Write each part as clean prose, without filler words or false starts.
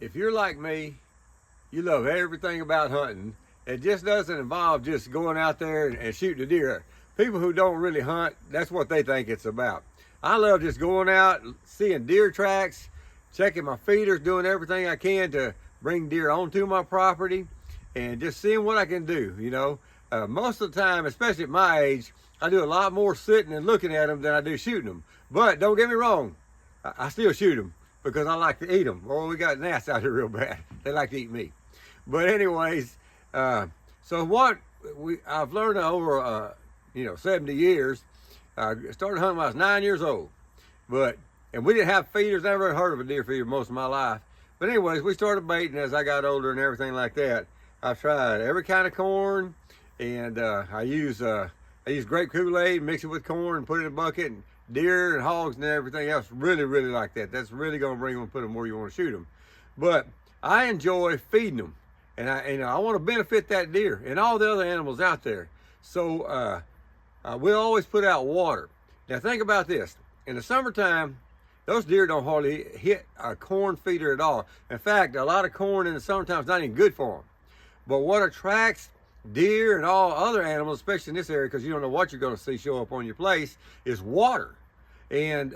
if you're like me, you love everything about hunting. It just doesn't involve just going out there and shooting a deer. People who don't really hunt, that's what they think it's about. I love just going out, seeing deer tracks, checking my feeders, doing everything I can to bring deer onto my property, and just seeing what I can do, you know. Most of the time, especially at my age, I do a lot more sitting and looking at them than I do shooting them. But don't get me wrong, I still shoot them because I like to eat them. Oh, we got gnats out here real bad. They like to eat me. But anyways, so what I've learned over, 70 years, I started hunting when I was 9 years old. And we didn't have feeders, never heard of a deer feeder most of my life. But anyways, we started baiting as I got older and everything like that. I've tried every kind of corn, and I use grape Kool-Aid, mix it with corn, and put it in a bucket, and deer and hogs and everything else really, really like that. That's really gonna bring them and put them where you want to shoot them. But I enjoy feeding them, and I want to benefit that deer and all the other animals out there. So we'll always put out water. Now think about this. In the summertime, those deer don't hardly hit a corn feeder at all. In fact, a lot of corn in the summertime is not even good for them. But what attracts deer and all other animals, especially in this area, because you don't know what you're going to see show up on your place, is water. And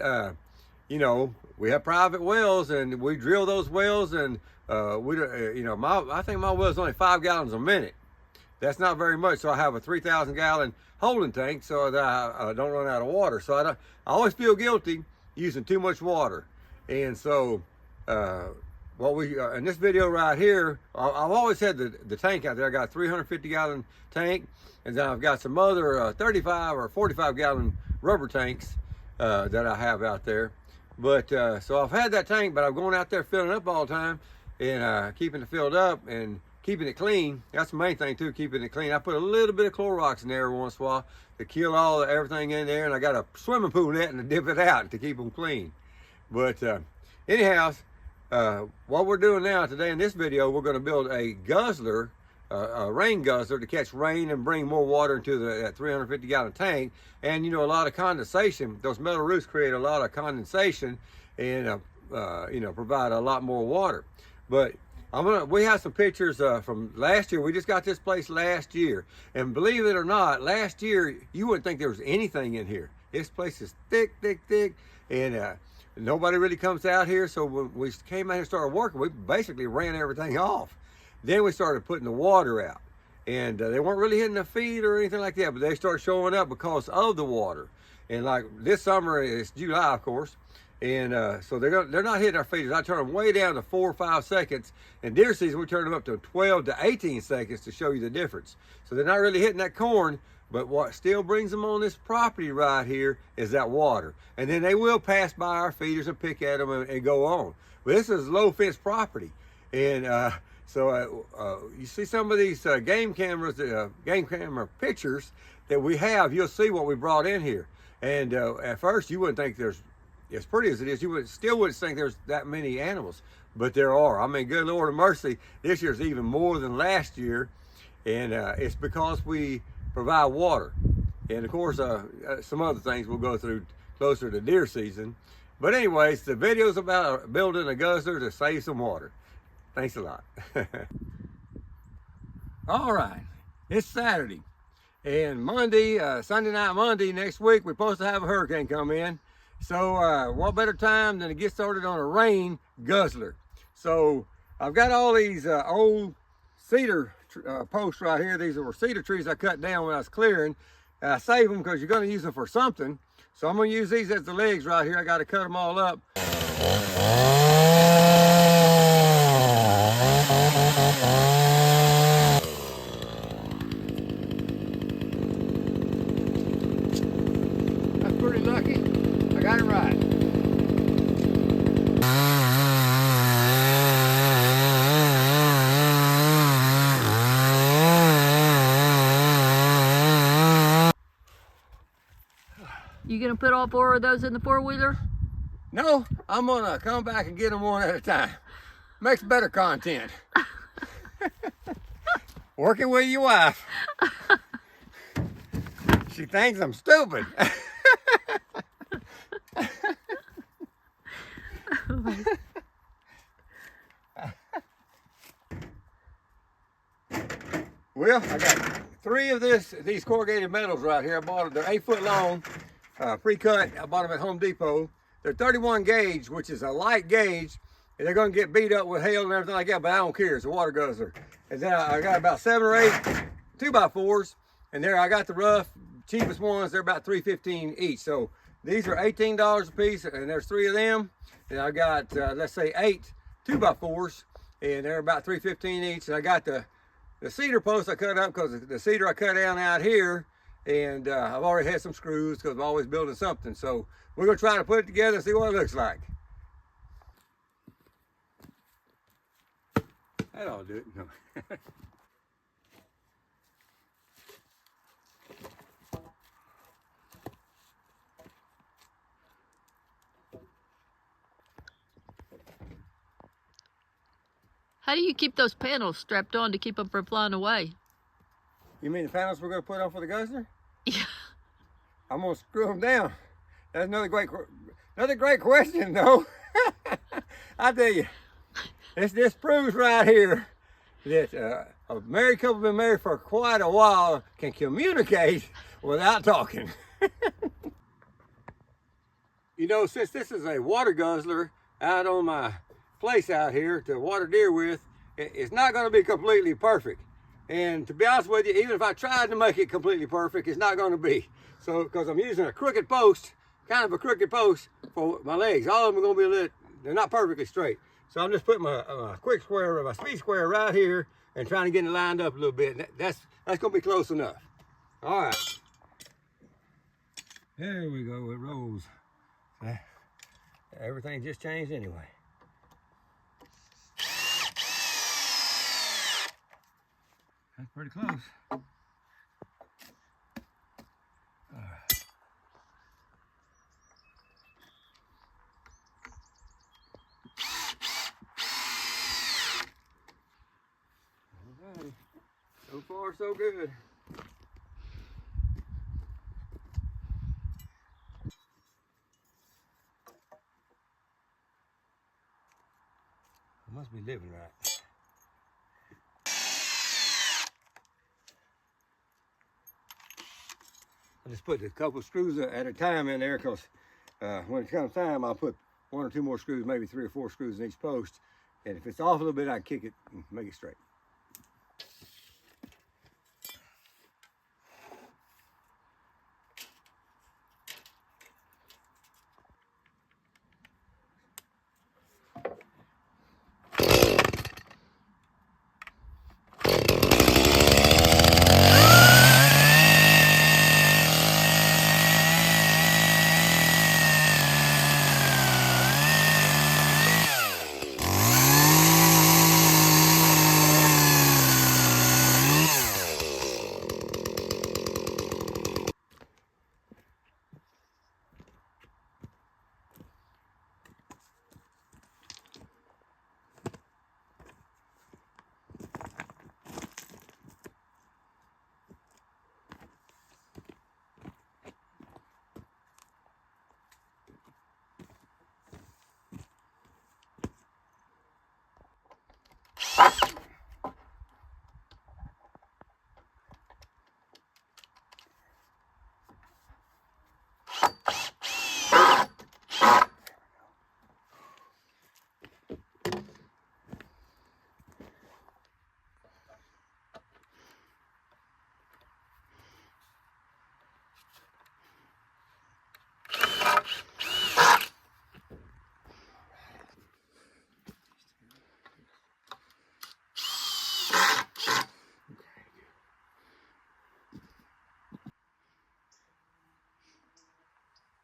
we have private wells, and we drill those wells, and I think my well is only 5 gallons a minute. That's not very much. So I have a 3,000 gallon holding tank so that I don't run out of water. So I always feel guilty using too much water. And so in this video right here, I've always had the tank out there. I got a 350 gallon tank, and then I've got some other 35 or 45 gallon rubber tanks that I have out there. But so I've had that tank, but I'm going out there filling it up all the time, and keeping it filled up and keeping it clean. That's the main thing too, keeping it clean. I put a little bit of Clorox in there every once in a while to kill everything in there, and I got a swimming pool net and to dip it out to keep them clean. But anyhow, what we're doing now today in this video, we're going to build a guzzler, a rain guzzler to catch rain and bring more water into that 350 gallon tank. And a lot of condensation. Those metal roofs create a lot of condensation and provide a lot more water. But we have some pictures from last year. We just got this place last year, and believe it or not, last year you wouldn't think there was anything in here. This place is thick, and nobody really comes out here. So when we came out here and started working, we basically ran everything off. Then we started putting the water out, and they weren't really hitting the feed or anything like that, but they started showing up because of the water. And like this summer, it's July, of course. And so they're not hitting our feeders. I turn them way down to 4 or 5 seconds. In deer season, we turn them up to 12 to 18 seconds to show you the difference. So they're not really hitting that corn, but what still brings them on this property right here is that water. And then they will pass by our feeders and pick at them and go on. But this is low fence property. And so you see some of these game camera pictures that we have, you'll see what we brought in here. And at first you wouldn't think there's, as pretty as it is, you still wouldn't think there's that many animals, but there are. I mean, good Lord of mercy, this year's even more than last year, and it's because we provide water. And of course, some other things we'll go through closer to deer season. But anyways, the video's about building a guzzler to save some water. Thanks a lot. All right, it's Saturday, and Sunday night Monday next week, we're supposed to have a hurricane come in. So what better time than to get started on a rain guzzler. So I've got all these old cedar posts right here. These were cedar trees I cut down when I was clearing. I save them because you're going to use them for something. So I'm going to use these as the legs right here. I got to cut them all up. That's pretty lucky. I got it right. You gonna put all 4 of those in the 4-wheeler? No, I'm gonna come back and get them one at a time. Makes better content. Working with your wife. She thinks I'm stupid. Well, I got 3 of these corrugated metals right here. I bought them. They're 8 foot long, pre-cut. I bought them at Home Depot. They're 31 gauge, which is a light gauge, and they're going to get beat up with hail and everything like that, but I don't care. It's a water guzzler. And then I got about 7 or 8 2x4s, and there I got the rough, cheapest ones. They're about $3.15 each. So these are $18 a piece, and there's 3 of them. And I got, let's say, 8 2x4s, and they're about $3.15 each. And I got the cedar post I cut up because the cedar I cut down out here, and I've already had some screws because I'm always building something. So we're going to try to put it together and see what it looks like. That ought to do it. No. How do you keep those panels strapped on to keep them from flying away? You mean the panels we're going to put on for the guzzler? Yeah. I'm going to screw them down. That's another great question, though. I tell you, this proves right here that a married couple been married for quite a while can communicate without talking. You know, since this is a water guzzler out on my place out here to water deer with, it's not going to be completely perfect. And to be honest with you, even if I tried to make it completely perfect, it's not going to be. So, because I'm using a crooked post, kind of a crooked post for my legs. All of them are going to be they're not perfectly straight. So I'm just putting my quick square, my speed square right here and trying to get it lined up a little bit. That's going to be close enough. All right. There we go, it rolls. Everything just changed anyway. That's pretty close. Alrighty. So far, so good. I must be living right. I just put a couple screws at a time in there because when it comes time, I'll put 1 or 2 more screws, maybe 3 or 4 screws in each post. And if it's off a little bit, I can kick it and make it straight.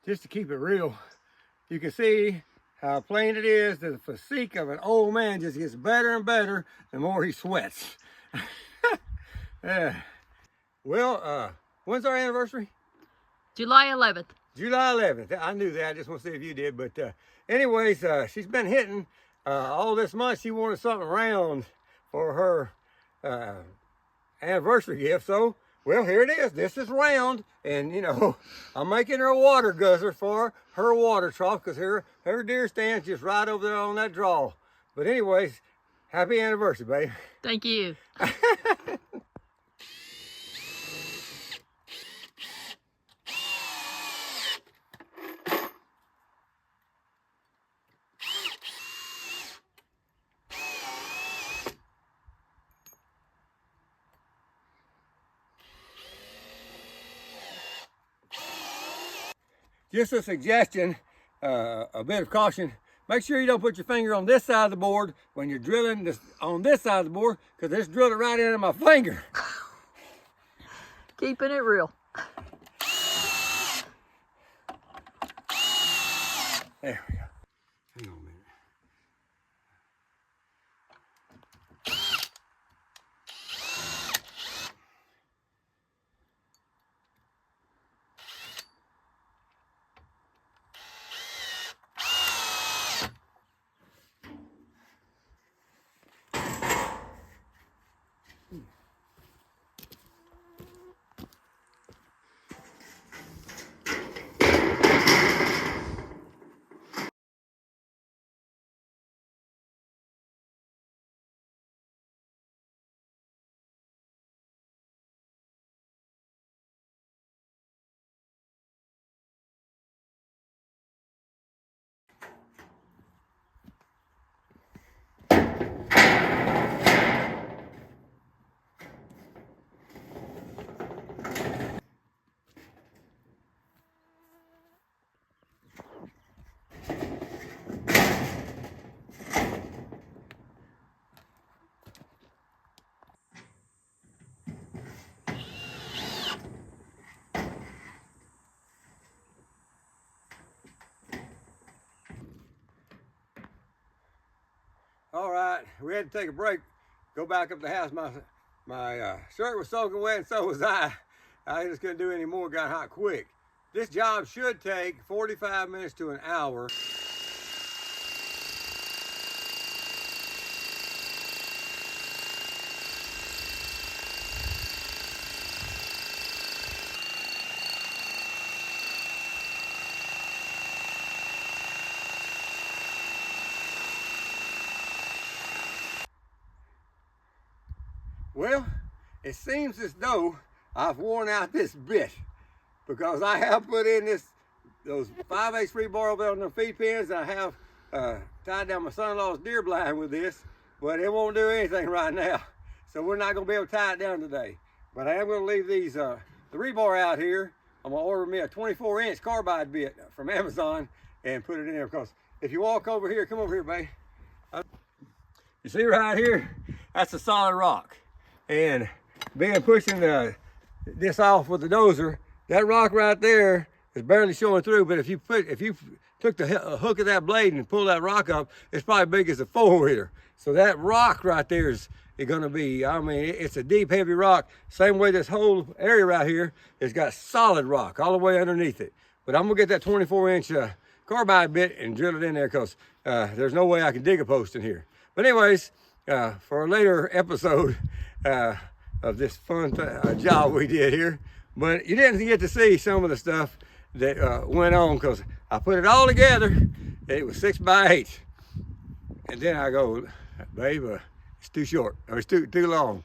Just to keep it real, you can see how plain it is. The physique of an old man just gets better and better the more he sweats. Well, when's our anniversary? July 11th. July 11th. I knew that. I just want to see if you did. But anyways, she's been hitting all this month. She wanted something round for her anniversary gift. So, well, here it is. This is round. And, you know, I'm making her a water guzzler for her water trough because her deer stands just right over there on that draw. But anyways, happy anniversary, babe. Thank you. just a suggestion, a bit of caution. Make sure you don't put your finger on this side of the board when you're drilling this, on this side of the board, because this drilled it right into my finger. Keeping it real. There we go. Hang on a minute. All right, we had to take a break, go back up to the house. My shirt was soaking wet and so was I. I just couldn't do any more, got hot quick. This job should take 45 minutes to an hour. Well, it seems as though I've worn out this bit, because I have put in those 5/8 rebar on the feed pins. I have tied down my son-in-law's deer blind with this, but it won't do anything right now. So we're not going to be able to tie it down today. But I am going to leave these the rebar out here. I'm going to order me a 24-inch carbide bit from Amazon and put it in there, because if you walk over here, come over here, babe. You see right here, that's a solid rock. And pushing this off with the dozer, that rock right there is barely showing through. But if you took the hook of that blade and pull that rock up, it's probably big as a 4-wheeler. So that rock right there is going to be, I mean, it's a deep, heavy rock. Same way this whole area right here has got solid rock all the way underneath it. But I'm gonna get that 24-inch carbide bit and drill it in there, because there's no way I can dig a post in here. But anyways, for a later episode of this fun job we did here. But you didn't get to see some of the stuff that went on, because I put it all together and it was 6x8. And then I go, babe, it's too short, or it's too long.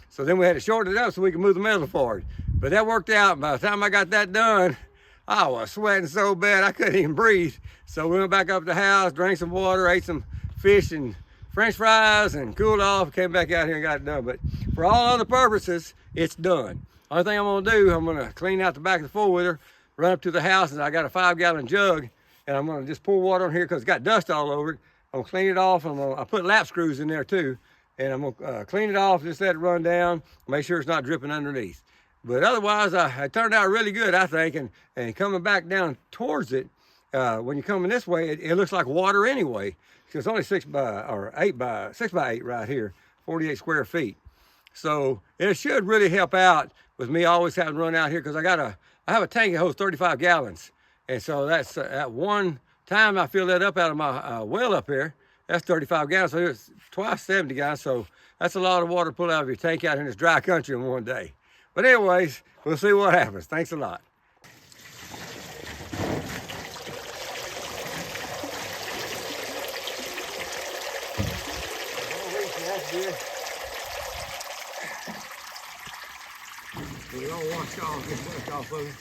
So then we had to shorten it up so we could move the metal forward. But that worked out. By the time I got that done, I was sweating so bad I couldn't even breathe. So we went back up to the house, drank some water, ate some fish and French fries, and cooled off, came back out here and got it done. But for all other purposes, it's done. Only thing I'm gonna do, I'm gonna clean out the back of the 4-wheeler, run up to the house, and I got a 5-gallon jug, and I'm gonna just pour water on here because it's got dust all over it. I'm gonna clean it off. I put lap screws in there too, and I'm gonna clean it off, just let it run down, make sure it's not dripping underneath. But otherwise, it turned out really good, I think, and coming back down towards it, when you're coming this way, it looks like water anyway. It's only 6x8 right here, 48 square feet. So it should really help out with me always having to run out here, because I have a tank that holds 35 gallons. And so that's at one time I fill that up out of my well up here, that's 35 gallons. So it's twice 70 gallons. So that's a lot of water to pull out of your tank out in this dry country in one day. But anyways, we'll see what happens. Thanks a lot. We all washed off, get dust off of it.